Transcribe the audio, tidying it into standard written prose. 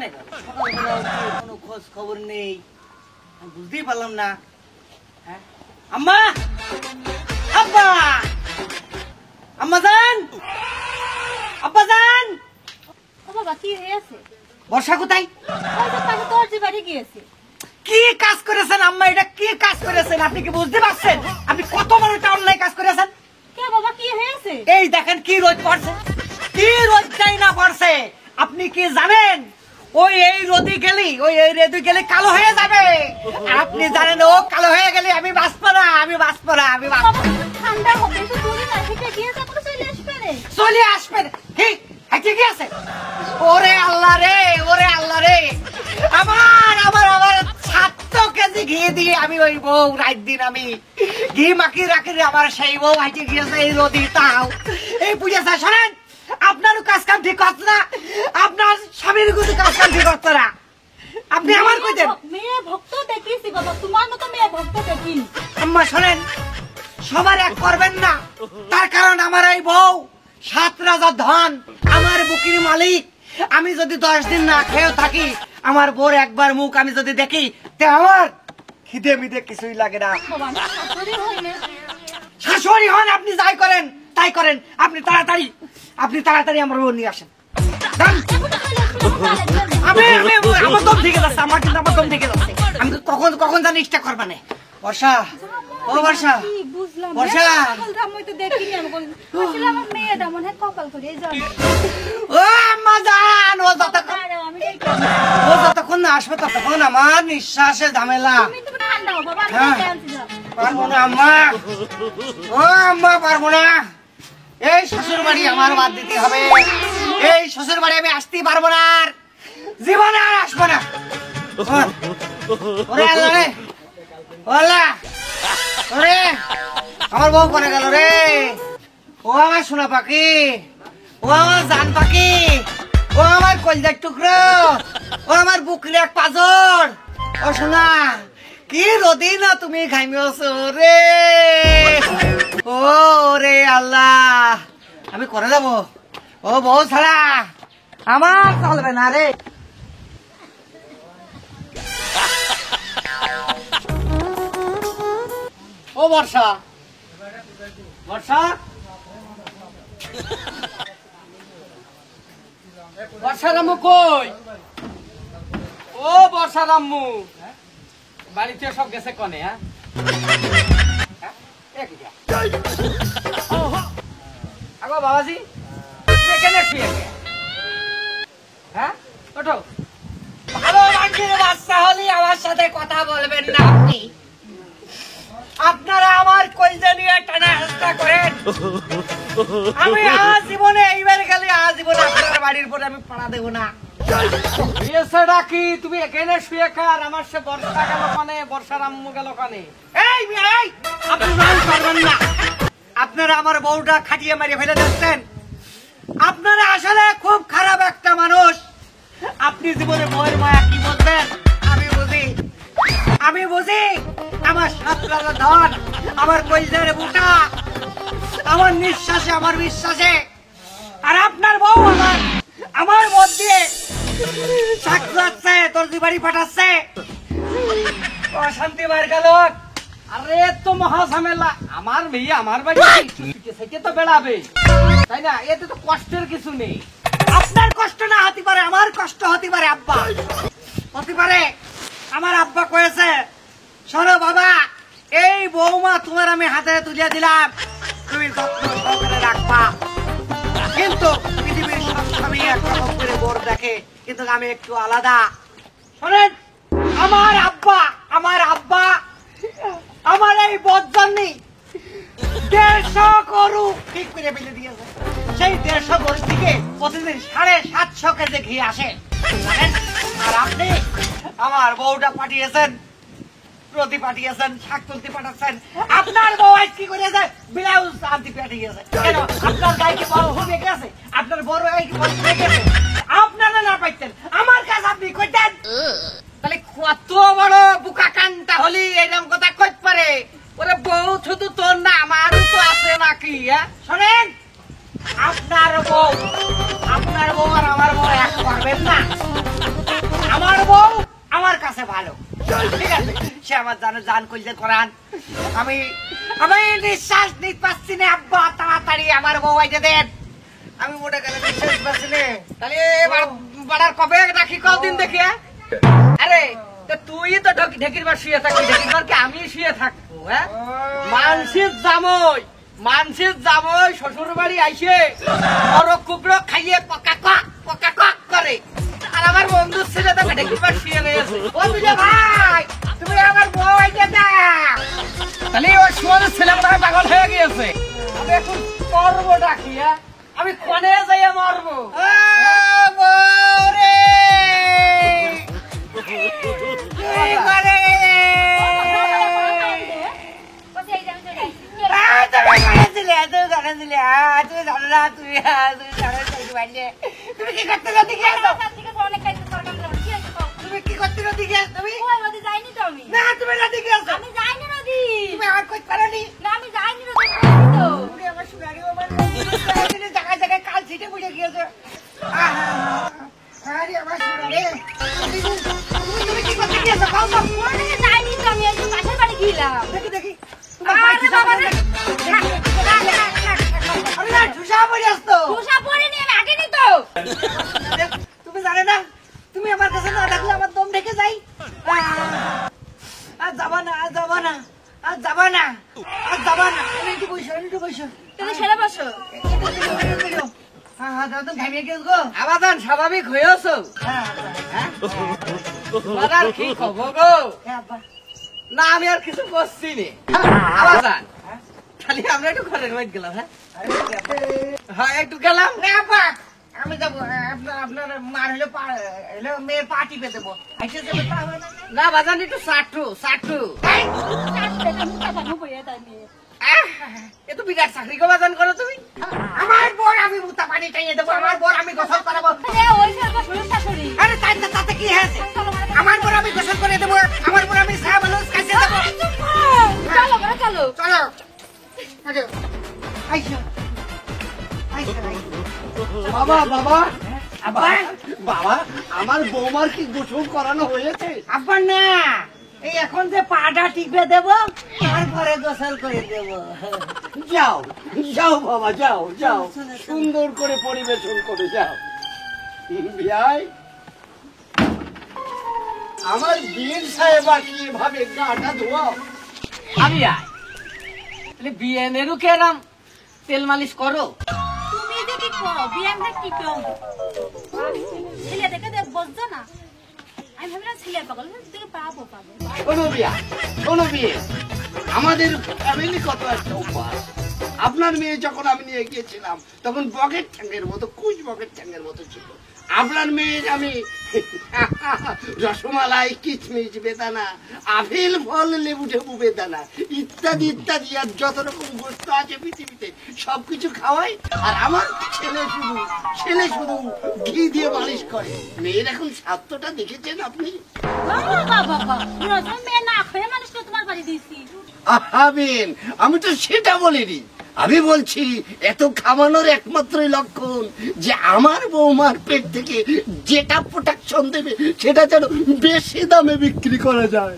কোথায় গেল? সকালবেলা উঠে কোনো খোঁজ খবর নেই, আমি বুঝতেই পারলাম না। হ্যাঁ আম্মা, আব্বা, আম্মা জান, আব্বা জান। ও বাবা, কি হয়েছে? বর্ষা কোথায়? ওই যে পাশে দরজি বাড়ি গিয়েছে। কি কাজ করেছেন আম্মা? এটা কি কাজ করেছেন? আপনি কি বুঝতে পারছেন আপনি কত বড় একটা অন্যায় কাজ করেছেন? কে বাবা, কি হয়েছে? এই দেখেন কি রোদ পড়ছে, কি রোদটাই না পড়ছে। আপনি কি জানেন ওই এই রোদে গেলি, ওই এই রোদে গেলে কালো হয়ে যাবে। আপনি জানেন ও কালো হয়ে গেলে আমি বাঁচবো না, আমি বাঁচবো না, আমি বাঁচবো বাবা, ঠান্ডা হবে তো, তুমি না হেঁটে গিয়ে তারপরে চলে আসবে রে। চলে আসবেন। ঠিক ঠিক আছে। ওরে আল্লাহ রে, ওরে আল্লাহ রে, আমার আমার আমার 7 কেজি ঘি দিয়ে আমি ওই বউ রাত দিন আমি ঘি মাখি রাখি, আমার সেই বউ হাইটে গিয়েছে এই রোদি। তাও এই বুঝেছে, শোনেন আপনারও কাজ কাম ঠিক হচ্ছে না, আপনার স্বামীর কিন্তু কাজ কাম ঠিক হচ্ছে না। আপনি আমার কইতেন মেয়ে ভক্ত দেখিয়েছি বাবা, তোমার মতো মেয়ে ভক্ত দেখিনি। আম্মা শোনেন, সবার এক করবেন না। তার কারণ আমার এই বউ 7 রাজার ধন, আমার বুকির মালিক। আমি যদি 10 দিন না খেয়েও থাকি, আমার বউর একবার মুখ আমি যদি দেখি, তে আমার খিদে মিদে কিছুই লাগে না। বাবা, আমি শাশুড়ি হই না। শাশুড়ি হন, আপনি যাই করেন তাই করেন। আপনি তাড়াতাড়ি আমার বউ নিয়ে আসেন। যান। আমার দম থেকে যাচ্ছে, আমার কিন্তু আমার দম থেকে যাচ্ছে। আমি তো কখন জানি ইচ্ছা করবা না। বর্ষা, ও বর্ষা, কি বুঝলাম না, বর্ষা। কপালটা আমি তো দেখিনি। আমি আসলে আমার মেয়েটা মনে হয় কপাল করে এই জন্য। ও আম্মা জান, দাঁড়াও, আমি দেখি। ও যতক্ষণ না আসবে ততক্ষণ আমার নিঃশ্বাসে ঝামেলা। তুমি তো ঠান্ডা হও বাবা, আমি হ্যাঁ। দেখে আনছি যাও। পারবো না আম্মা, ও আম্মা পারবো না। এই শ্বশুর বাড়ি আমার বাদ দিতে হবে। এই শ্বশুর বাড়ি আমি আসতেই পারবো না, আর জীবনে আর আসবো না। ওরে আল্লাহ রে, ও আল্লাহ, ওরে আমার বউ করে গেল রে। ও আমার সোনা পাখি, ও আমার জান পাখি, ও আমার কলজার টুকরো, ও আমার বুকের এক পাঁজর। ও সোনা, কি রোদি না তুমি ঘামিয়েছো রে। ও রে আল্লাহ, আমি করে যাবো। ও বউ ছাড়া আমার চলবে না রে। ও বর্ষা, বর্ষা, বর্ষারাম্মু কই? ও বর্ষারাম্মু, বাড়িতে সব গেছে কনে? হ্যাঁ, আগো বাবাজি, এখানে শুয়ে গে। হ্যাঁ, ওঠো। ভালো মানুষের বাচ্চা হলে আমার সাথে কথা বলবেন না আপনি। আপনারা আমার কলজা নিয়ে টানা হেস্তা করেন। আমি আজীবনে এইবার গেলে আজীবনে আপনার বাড়ির পরে আমি পাড়া দেবো না। এসে ডাকি, তুমি এখানে শুয়ে খার। আমার সে বর্ষা গেল কনে, বর্ষারাম্মু গেল কনে? এই মেয়ে, এই, আপনি নাম করবেন না। আপনারা আমার বউটা খাটিয়ে মারিয়ে ফেলে দিচ্ছেন। আপনারা আসলে খুব খারাপ একটা মানুষ। আপনি জীবনে বউয়ের মায়া কি বলবেন আমি বুঝি, আমি বুঝি। আমার 7 রাজার ধন, আমার কলজার বুটা, আমার নিঃশ্বাসে, আমার বিশ্বাসে। আর আপনার বউ আমার মধ্যে চাকরাচ্ছে, দর্জি বাড়ি পাঠাচ্ছে, অশান্তি বার গেল। আরে তো মহা ঝামেলা। আমার মেয়ে আমার বাড়ি থেকে তো বেড়াবে, তাই না? এতে তো কষ্টের কিছু নেই। আপনার কষ্ট না হতে পারে, আমার কষ্ট হতে পারে আব্বা, হতে পারে। আমার আব্বা কয়েছে, শোনো বাবা, এই বৌমা তোমার আমি হাতে তুলে দিলাম, তুমি যত্ন সহকারে রাখবা। কিন্তু পৃথিবীর সব স্বামী একরকম করে বোর দেখে, কিন্তু আমি একটু আলাদা। শোনেন, আমার আব্বা আমার এই বদজন্যি 150 গরু ঠিক করে ফেলে দিয়েছে। সেই 150 গরু থেকে প্রতিদিন 750 কেজি ঘি আসে, জানেন? আর আপনি আমার বউটা পাঠিয়েছেন, প্রতি পাঠিয়েছেন, শাক তুলতে পাঠাচ্ছেন। আপনার বউ আজ কি করেছে? ব্লাউজ আনতে পাঠিয়েছে। কেন? আপনার গায়ে কি বড় হয়ে গেছে? আপনার বড় গায়ে কি বড় হয়ে গেছে? আপনারা না পাইতেন, আমার কাজ আপনি কইতেন। তাহলে কত বড় বুকা কান্তা হলি এরকম কথা কইতে পারে? ওরে বউ শুধু তোর না, আমারও তো আছে নাকি? শোনেন, আপনার বউ আর আমার বউ এক করবেন না। আমার জান কইলে করান। আমি আমি নিঃশ্বাস নিতে পারছি না আব্বা, তাড়াতাড়ি আমার বউ আইতে দেন। আমি মোটা গেলে নিঃশ্বাস পাচ্ছি না। তাহলে এবার বাড়ার কবে রাখি কদিন দেখি? আরে তো তুই তো ঢেকির বার শুয়ে থাকবি, ঢেকির বার কি আমি শুয়ে থাকবো? হ্যাঁ, মানসির জামই শ্বশুর বাড়ি আইসে বড় কুকড়ো খাইয়ে পকা কক করে, আর আমার বন্ধুর ছেলে তো ঢেকির বার শুয়ে রয়েছে। ও দুলে ভাই, তুমি আমার বউ আইতে দাও। তাহলে ওই শুয়ারের ছেলে মনে হয় পাগল হয়ে গিয়েছে। আমি এখন মরবো ডাকি, হ্যাঁ আমি কনে যাইয়া মরবো। ও বউ রে, কি করে? কোথায় যাবে চলে তুমি গানে দিলে, তুমি জানো না, তুমি জানো তুমি কি করতে দিকে আসো? অনেক কাজ সরকার কি আছে তুমি কি করতে দিকে আসো? তুমি ওই নদী যাইনি তো আমি না, তুমি দিকে আসো। আমি যাইনি নদী তুমি আমার কই পারনি। না আমি যাইনি নদী তো তুমি আমার সুনারি আমার জায়গায় জায়গায় কাল ছিটে বুঝে গিয়েছে। আরে আমার সুনারি, তুমি কি করতে গিয়েছো? কাউ তো ওখানে যাইনি তো আমি একটু পাশের বাড়ি গেলাম দেখি দেখি। আরে বাবা রে আমি না ঝুসা পড়ে আসতো। পোষা পরে নিয়ে আমি আগেনি তো তুমি জানে না, তুমি আমার কাছে না ডাকলে আমার দম ঢেকে যাই। আর যাবা না, আর যাবা না, আর যাবা না, আর যাবা না। একটু বসো, একটু বসো। তুমি ছেড়ে বসো হ্যাঁ হ্যাঁ, দাদা ঘামিয়ে গেছ গো। আবাদান স্বাভাবিক হয়েছো? হ্যাঁ বাদান কি খবর গো? হ্যাঁ আব্বা। না আমি আর কিছু করছি নি। আবাদান খালি আমরা একটু ঘরের মধ্যে গেলাম। হ্যাঁ হ্যাঁ একটু গেলাম। না আব্বা, আমি যাবো। আপনার মার হলো মেয়ের পা টিপে দেবো। আইসে যাবে তা হবে না? না বাজান একটু সাটু এ তো বিরাট চাকরি কো বাজান করো তুমি। আমার বর আমি মুতা পানি টাইয়ে দেবো, আমার বর আমি গোসল করাবো। ওই সরকার শ্বশুর শাশুড়ি আরে তাতে কি হয়েছে? আমার বর আমি গোসল করে দেবো, আমার বর আমি সাহা মানুষ কাছে দেবো। চলো ঘরে চলো চলো আইসো আইসো। বাবা বাবা আব্বা, বাবা আমার বৌমার কি গোসল করানো হয়েছে? আব্বা না, এই এখন যে পাটা টিপে দেবো, তারপরে গোসল করে দেবো। যাও যাও বাবা যাও যাও, সুন্দর করে পরিবেশন করে যাও। বিয়াই আমার বীর সাহেবা কি এভাবে গাটা ধোয়াও? আমি আয় তাহলে বিয়েনেরও কেরাম তেল মালিশ করো। তুমি যে কি করো বিয়ানটা কি করো ছেলে দেখে দেখ বসছো না আমি ভাবলাম ছেলে পাগল তুই পাবো শোনো বিয়া, শোনো বিয়ে, আমাদের ফ্যামিলি কত একটা উপাস। আপনার মেয়ে যখন আমি নিয়ে গিয়েছিলাম তখন বকেট ঠ্যাঙ্গের মতো, কুচ বকেট ঠ্যাঙ্গের মতো ছিল। আপনার মেয়ের আমি রসমালাই, কিচমিচ বেদানা, আপেল ফল, লেবু টেবু বেদানা ইত্যাদি ইত্যাদি আর যত রকম বস্তু আছে পৃথিবীতে সবকিছু খাওয়াই। আর আমার ছেলে শুধু ঘি দিয়ে মালিশ করে। মেয়ের এখন স্বাস্থ্যটা দেখেছেন আপনি? মেয়ে না খেয়ে মানুষ তোমার বাড়ি দিয়েছি আহাবেন, আমি তো সেটা বলিনি। আমি বলছি এত খাওয়ানোর একমাত্রই লক্ষণ যে আমার বৌমার পেট থেকে যেটা প্রোটেকশন দেবে সেটা যেন বেশি দামে বিক্রি করা যায়।